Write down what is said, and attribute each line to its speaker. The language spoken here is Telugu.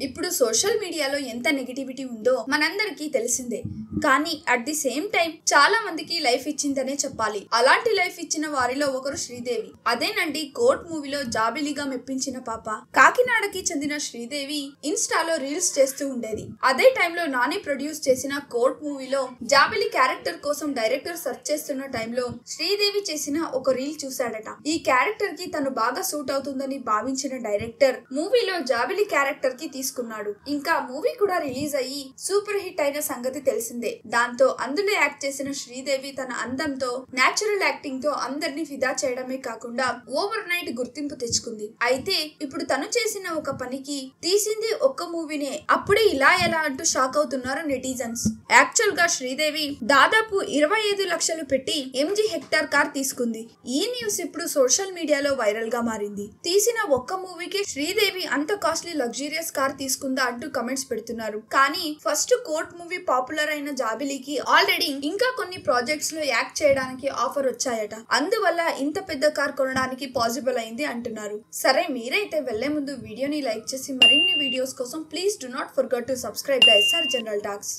Speaker 1: ఇప్పుడు సోషల్ మీడియాలో ఎంత నెగటివిటీ ఉందో మనందరికీ తెలిసిందే. కానీ అట్ ది సేమ్ టైం చాలా మందికి లైఫ్ ఇచ్చిందనే చెప్పాలి. అలాంటి లైఫ్ ఇచ్చిన వారిలో ఒకరు శ్రీదేవి. అదేనండి కోర్ట్ మూవీలో జాబిలిగా మెప్పించిన పాప. కాకినాడకి చెందిన శ్రీదేవి ఇన్స్టాలో రీల్స్ చేస్తూ ఉండేది. అదే టైంలో నాని ప్రొడ్యూస్ చేసిన కోర్ట్ మూవీలో జాబిలి క్యారెక్టర్ కోసం డైరెక్టర్ సెర్చ్ చేస్తున్న టైంలో శ్రీదేవి చేసిన ఒక రీల్ చూశాడట. ఈ క్యారెక్టర్ కి తను బాగా సూట్ అవుతుందని భావించిన డైరెక్టర్ మూవీలో జాబిలి క్యారెక్టర్ కి తీసుకున్నాడు. ఇంకా మూవీ కూడా రిలీజ్ అయ్యి సూపర్ హిట్ అయిన సంగతి తెలిసిందే. దాంతో అందులో యాక్ట్ చేసిన శ్రీదేవి తన అందంతో నేచురల్ యాక్టింగ్ తో అందరినీ ఫిదా చేయడమే కాకుండా ఓవర్ నైట్ గుర్తింపు తెచ్చుకుంది. అయితే ఇప్పుడు తను చేసిన ఒక పనికి తీసింది ఒక్క మూవీనే, అప్పుడే ఇలా ఎలా అంటూ షాక్ అవుతున్నారు నెటిజన్స్. యాక్చువల్ గా శ్రీదేవి దాదాపు 25 లక్షలు పెట్టి MG హెక్టార్ కార్ తీసుకుంది. ఈ న్యూస్ ఇప్పుడు సోషల్ మీడియాలో వైరల్ గా మారింది. తీసిన ఒక్క మూవీకి శ్రీదేవి అంత కాస్ట్లీ లగ్జూరియస్ కార్ తీసుకుందా అంటూ కమెంట్స్ పెడుతున్నారు. కానీ ఫస్ట్ కోర్ట్ మూవీ పాపులర్ అయిన జాబిలికి ఆల్రెడీ ఇంకా కొన్ని ప్రాజెక్ట్స్ లో యాక్ట్ చేయడానికి ఆఫర్ వచ్చాయట. అందువల్ల ఇంత పెద్ద కార్ కొనడానికి పాసిబుల్ అయింది అంటున్నారు. సరే, మీరైతే వెళ్లే ముందు వీడియోని లైక్ చేసి మరిన్ని వీడియోస్ కోసం please do not forget to subscribe the SR general talks.